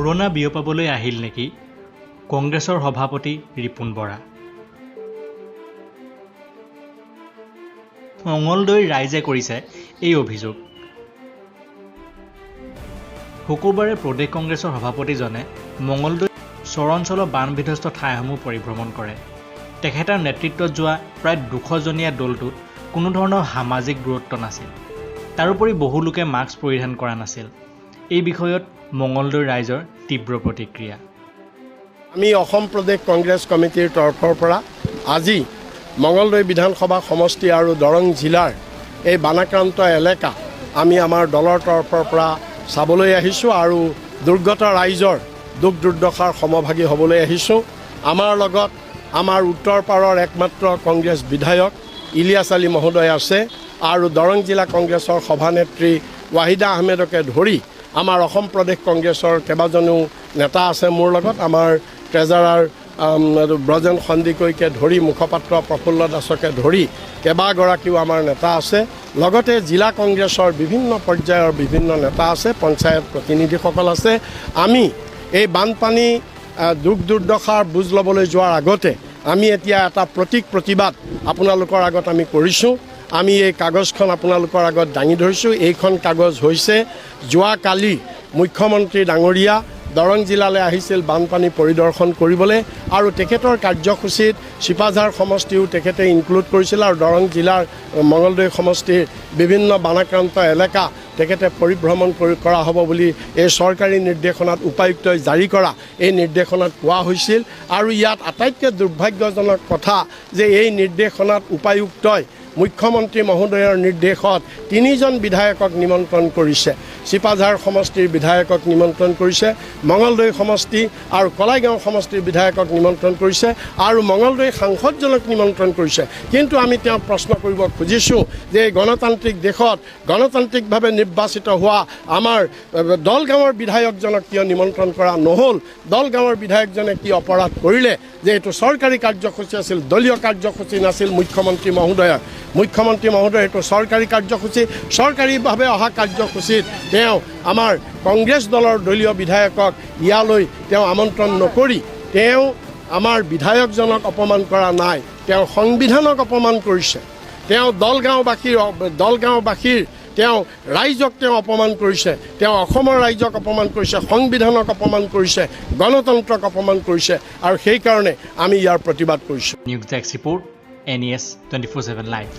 Corona বিয়পাবলৈ আহিল নেকি কংগ্ৰেছৰ সভাপতি ৰিপুণ বৰা। মঙলদৈৰ ৰাইজে কৰিছে এই অভিযোগ। শুকুৰবাৰে প্ৰদেশ কংগ্ৰেছৰ সভাপতিজনে মঙলদৈ চৰঞ্চলৰ বানবিধ্বস্ত ঠাইসমূহ পৰিভ্ৰমণ কৰে। তেখেতৰ নেতৃত্বত যোৱা প্ৰায় 200জনীয়া দলটোত কোনো ধৰণৰ সামাজিক দূৰত্ব নাছিল। তাৰোপৰি বহু লোকে মাস্ক পৰিধান কৰা নাছিল। এই বিষয়ত মঙলদৈৰ ৰাইজৰ তীব্ৰ প্ৰতিক্ৰিয়া। আমি অসম প্ৰদেশ কংগ্ৰেছ কমিটিৰ তৰফৰ পৰা আজি মঙলদৈ বিধানসভা সমষ্টি আৰু দৰং জিলাৰ এই বানাক্ৰান্ত এলেকা আমি আমাৰ দলৰ তৰফৰ পৰা চাবলৈ আহিছোঁ আৰু দুৰ্গত ৰাইজৰ দুখ দুৰ্দশাৰ সমভাগী হ'বলৈ আহিছোঁ। আমাৰ লগত আমাৰ উত্তৰ পাৰৰ একমাত্ৰ কংগ্ৰেছ বিধায়ক ইলিয়াছ আলী মহোদয় আছে আৰু দৰং জিলা কংগ্ৰেছৰ সভানেত্ৰী ৱাহিদা আহমেদকে ধৰি আমাৰ অসম প্ৰদেশ কংগ্ৰেছৰ কেইবাজনো নেতা আছে মোৰ লগত। আমাৰ ট্ৰেজাৰাৰ ব্ৰজেন সন্দিকৈকে ধৰি মুখপাত্ৰ প্ৰফুল্ল দাসকে ধৰি কেইবাগৰাকীও আমাৰ নেতা আছে। লগতে জিলা কংগ্ৰেছৰ বিভিন্ন পৰ্যায়ৰ বিভিন্ন নেতা আছে, পঞ্চায়ত প্ৰতিনিধিসকল আছে। আমি এই বানপানী দুখ দুৰ্দশাৰ বুজ ল'বলৈ যোৱাৰ আগতে আমি এতিয়া এটা প্ৰতিবাদ আপোনালোকৰ আগত আমি কৰিছোঁ। আমি এই কাগজখন আপোনালোকৰ আগত দাঙি ধৰিছোঁ। এইখন কাগজ হৈছে যোৱাকালি মুখ্যমন্ত্ৰী ডাঙৰীয়া দৰং জিলালৈ আহিছিল বানপানী পৰিদৰ্শন কৰিবলৈ আৰু তেখেতৰ কাৰ্যসূচীত চিপাঝাৰ সমষ্টিও তেখেতে ইনক্লুড কৰিছিল আৰু দৰং জিলাৰ মঙলদৈ সমষ্টিৰ বিভিন্ন বানাক্ৰান্ত এলেকা তেখেতে পৰিভ্ৰমণ কৰা হ'ব বুলি এই চৰকাৰী নিৰ্দেশনাত উপায়ুক্তই জাৰি কৰা এই নিৰ্দেশনাত কোৱা হৈছিল। আৰু ইয়াত আটাইতকৈ দুৰ্ভাগ্যজনক কথা যে এই নিৰ্দেশনাত উপায়ুক্তই মুখ্যমন্ত্ৰী মহোদয়ৰ নিৰ্দেশত 3জন বিধায়কক নিমন্ত্ৰণ কৰিছে। চিপাঝাৰ সমষ্টিৰ বিধায়কক নিমন্ত্ৰণ কৰিছে, মঙলদৈ সমষ্টি আৰু কলাইগাঁও সমষ্টিৰ বিধায়কক নিমন্ত্ৰণ কৰিছে আৰু মঙলদৈ সাংসদজনক নিমন্ত্ৰণ কৰিছে। কিন্তু আমি তেওঁক প্ৰশ্ন কৰিব খুজিছোঁ যে এই গণতান্ত্ৰিক দেশত গণতান্ত্ৰিকভাৱে নিৰ্বাচিত হোৱা আমাৰ দলগাঁৱৰ বিধায়কজনক কিয় নিমন্ত্ৰণ কৰা নহ'ল? দলগাঁৱৰ বিধায়কজনে কি অপৰাধ কৰিলে যে এইটো চৰকাৰী কাৰ্যসূচী আছিল, দলীয় কাৰ্যসূচী নাছিল? মুখ্যমন্ত্ৰী মহোদয় এইটো চৰকাৰী কাৰ্যসূচী, চৰকাৰীভাৱে অহা কাৰ্যসূচীত তেওঁ আমাৰ কংগ্ৰেছ দলৰ দলীয় বিধায়কক ইয়ালৈ তেওঁ আমন্ত্ৰণ নকৰি তেওঁ আমাৰ বিধায়কজনক অপমান কৰা নাই, তেওঁ সংবিধানক অপমান কৰিছে। তেওঁ দলগাঁওবাসীৰ তেওঁ ৰাইজক তেওঁ অপমান কৰিছে, তেওঁ অসমৰ ৰাইজক অপমান কৰিছে, সংবিধানক অপমান কৰিছে, গণতন্ত্ৰক অপমান কৰিছে আৰু সেইকাৰণে আমি ইয়াৰ প্ৰতিবাদ কৰিছোঁ। News desk report NES 24/7 live.